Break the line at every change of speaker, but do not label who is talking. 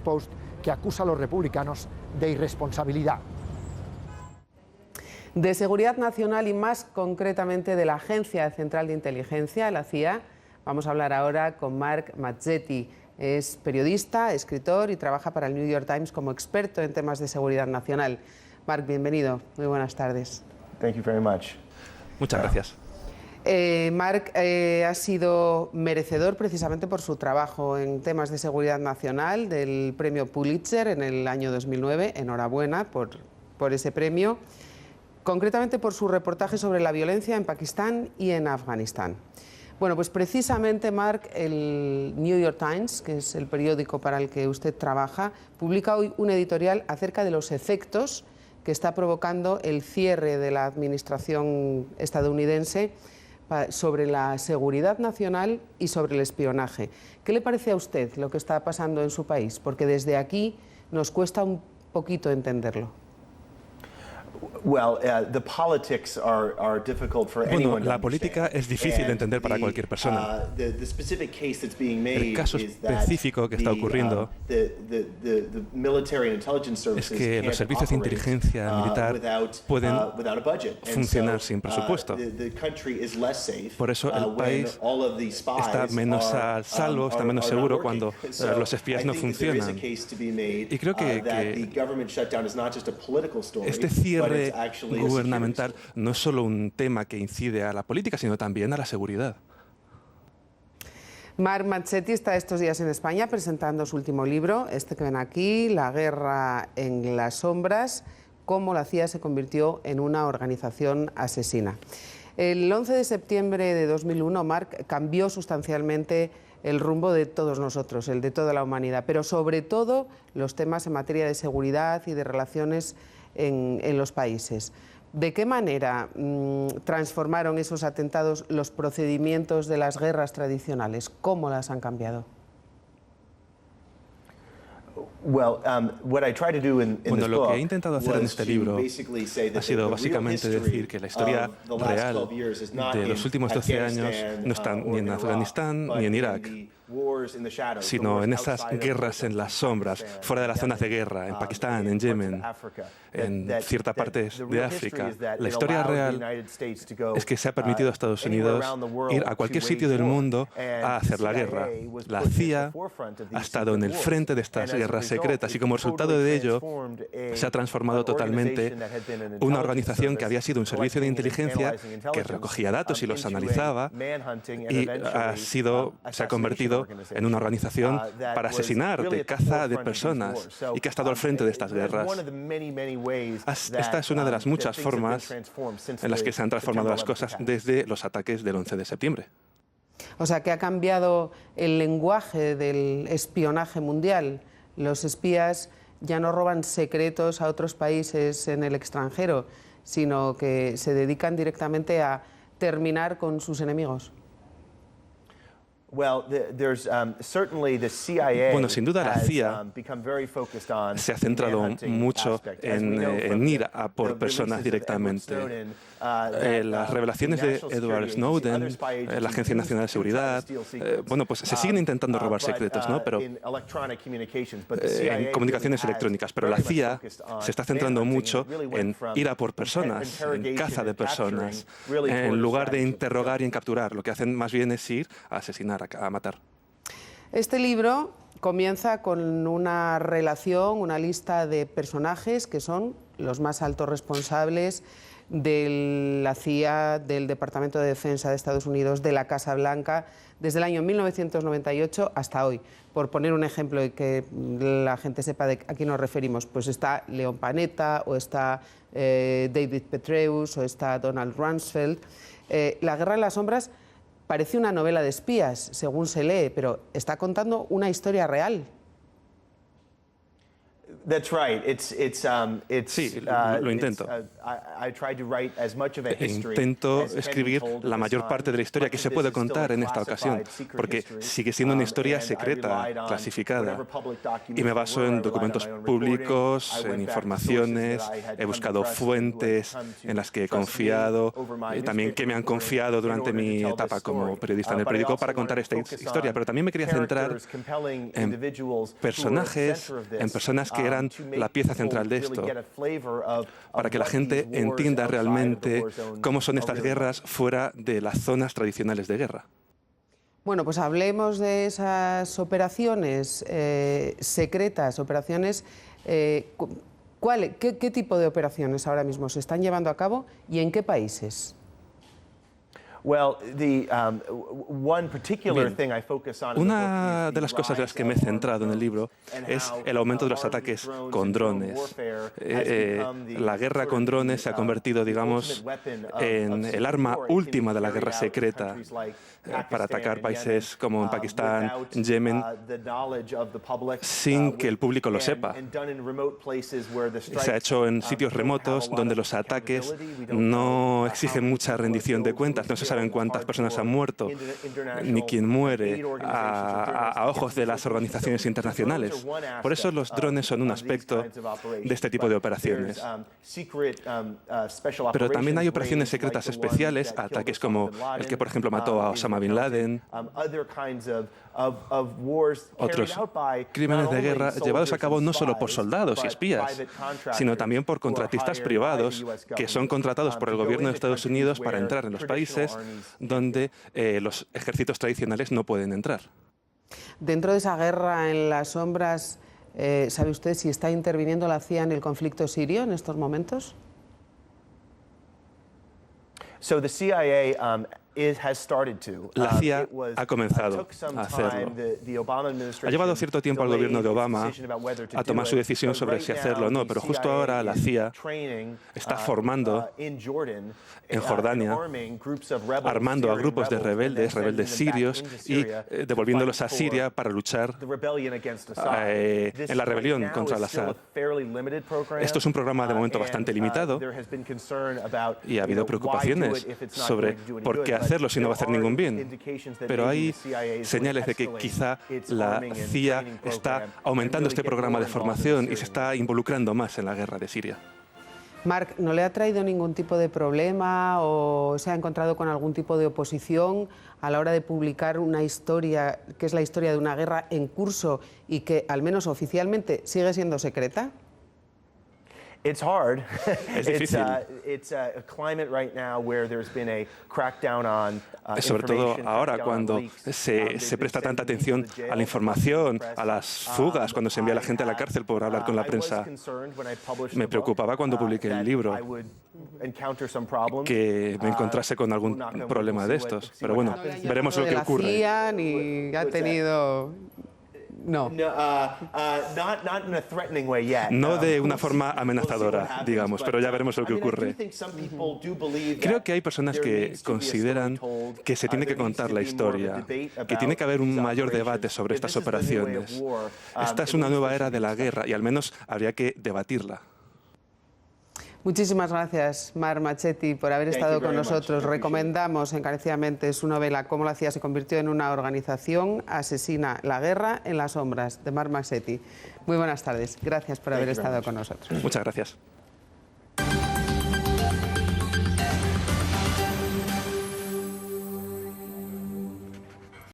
Post, que acusa a los republicanos de irresponsabilidad.
De seguridad nacional y más concretamente de la Agencia Central de Inteligencia, la CIA, vamos a hablar ahora con Mark Mazzetti. Es periodista, escritor y trabaja para el New York Times como experto en temas de seguridad nacional. Mark, bienvenido. Muy buenas tardes.
Thank you very much.
Muchas gracias.
Mark ha sido merecedor precisamente por su trabajo en temas de seguridad nacional del premio Pulitzer en el año 2009. Enhorabuena por ese premio, concretamente por su reportaje sobre la violencia en Pakistán y en Afganistán. Bueno, pues precisamente, Mark, el New York Times, que es el periódico para el que usted trabaja, publica hoy un editorial acerca de los efectos que está provocando el cierre de la administración estadounidense sobre la seguridad nacional y sobre el espionaje. ¿Qué le parece a usted lo que está pasando en su país? Porque desde aquí nos cuesta un poquito entenderlo.
Bueno,
la política es difícil de entender para cualquier persona. El caso específico que está ocurriendo es que los servicios de inteligencia militar pueden funcionar sin presupuesto. Por eso el país está menos a salvo, está menos seguro cuando los espías no funcionan. Y creo que este cierre gubernamental no es solo un tema que incide a la política, sino también a la seguridad.
Mark Mazzetti está estos días en España presentando su último libro, este que ven aquí, La guerra en las sombras, cómo la CIA se convirtió en una organización asesina. El 11 de septiembre de 2001, Mark, cambió sustancialmente el rumbo de todos nosotros, el de toda la humanidad, pero sobre todo los temas en materia de seguridad y de relaciones en los países. ¿De qué manera transformaron esos atentados los procedimientos de las guerras tradicionales? ¿Cómo las han cambiado?
Bueno, lo que he intentado hacer en este libro ha sido básicamente decir que la historia real de los últimos 12 años no está ni en Afganistán ni en Irak, sino en esas guerras en las sombras, fuera de las zonas de guerra, en Pakistán, en Yemen, en ciertas partes de África. La historia real es que se ha permitido a Estados Unidos ir a cualquier sitio del mundo a hacer la guerra. La CIA ha estado en el frente de estas guerras secretas y como resultado de ello se ha transformado totalmente una organización que había sido un servicio de inteligencia que recogía datos y los analizaba y se ha convertido en una organización para asesinar, de caza de personas y que ha estado al frente de estas guerras. Esta es una de las muchas formas en las que se han transformado las cosas desde los ataques del 11 de septiembre.
O sea, que ha cambiado el lenguaje del espionaje mundial. Los espías ya no roban secretos a otros países en el extranjero, sino que se dedican directamente a terminar con sus enemigos.
Bueno, sin duda la CIA se ha centrado mucho en ir a por personas directamente. Las revelaciones de Edward Snowden, la Agencia Nacional de Seguridad, bueno, pues se siguen intentando robar secretos, ¿no? Pero en comunicaciones electrónicas, pero la CIA se está centrando mucho en ir a por personas, en caza de personas, en lugar de interrogar y en capturar. Lo que hacen más bien es ir a asesinar, a matar.
Este libro comienza con una relación, una lista de personajes que son los más altos responsables de la CIA, del Departamento de Defensa de Estados Unidos, de la Casa Blanca, desde el año 1998 hasta hoy. Por poner un ejemplo y que la gente sepa a qué nos referimos, pues está Leon Panetta, o está David Petraeus, o está Donald Rumsfeld. La guerra en las sombras parece una novela de espías, según se lee, pero está contando una historia real.
Sí, lo intento. Intento escribir la mayor parte de la historia que se puede contar en esta ocasión, porque sigue siendo una historia secreta, clasificada. Y me baso en documentos públicos, en informaciones, he buscado fuentes en las que he confiado, también que me han confiado durante mi etapa como periodista en el periódico para contar esta historia. Pero también me quería centrar en personajes, en personas que eran la pieza central de esto, para que la gente entienda realmente cómo son estas guerras fuera de las zonas tradicionales de guerra.
Bueno, pues hablemos de esas operaciones secretas, operaciones... ¿Qué tipo de operaciones ahora mismo se están llevando a cabo y en qué países?
Una de las cosas en las que me he centrado en el libro es el aumento de los ataques con drones. La guerra con drones se ha convertido, digamos, en el arma última de la guerra secreta para atacar países como en Pakistán, Yemen, sin que el público lo sepa. Se ha hecho en sitios remotos donde los ataques no exigen mucha rendición de cuentas, no se saben cuántas personas han muerto, ni quién muere, a ojos de las organizaciones internacionales. Por eso los drones son un aspecto de este tipo de operaciones. Pero también hay operaciones secretas especiales, ataques como el que, por ejemplo, mató a Osama Bin Laden, otros crímenes de guerra llevados a cabo no solo por soldados y espías, sino también por contratistas privados que son contratados por el gobierno de Estados Unidos para entrar en los países donde los ejércitos tradicionales no pueden entrar.
Dentro de esa guerra en las sombras, ¿sabe usted si está interviniendo la CIA en el conflicto sirio en estos momentos?
La CIA ha comenzado a hacerlo. Ha llevado cierto tiempo al gobierno de Obama a tomar su decisión sobre si hacerlo o no, pero justo ahora la CIA está formando en Jordania, armando a grupos de rebeldes sirios y devolviéndolos a Siria para luchar en la rebelión contra al-Assad. Esto es un programa de momento bastante limitado y ha habido preocupaciones sobre por qué hacerlo si no va a hacer ningún bien. Pero hay señales de que quizá la CIA está aumentando este programa de formación y se está involucrando más en la guerra de Siria.
Marc, ¿no le ha traído ningún tipo de problema o se ha encontrado con algún tipo de oposición a la hora de publicar una historia que es la historia de una guerra en curso y que, al menos oficialmente, sigue siendo secreta?
Es difícil. Sobre todo ahora, cuando se presta tanta atención a la información, a las fugas, cuando se envía a la gente a la cárcel por hablar con la prensa. Me preocupaba cuando publiqué el libro que me encontrase con algún problema de estos. Pero bueno, veremos lo que ocurre.
La CIA ni ha tenido... No.
No de una forma amenazadora, digamos, pero ya veremos lo que ocurre. Creo que hay personas que consideran que se tiene que contar la historia, que tiene que haber un mayor debate sobre estas operaciones. Esta es una nueva era de la guerra y al menos habría que debatirla.
Muchísimas gracias, Marc Marchetti, por haber estado con nosotros. Recomendamos encarecidamente su novela Cómo la CIA se convirtió en una organización asesina, la guerra en las sombras, de Marc Marchetti. Muy buenas tardes. Gracias por haber estado con nosotros.
Muchas gracias.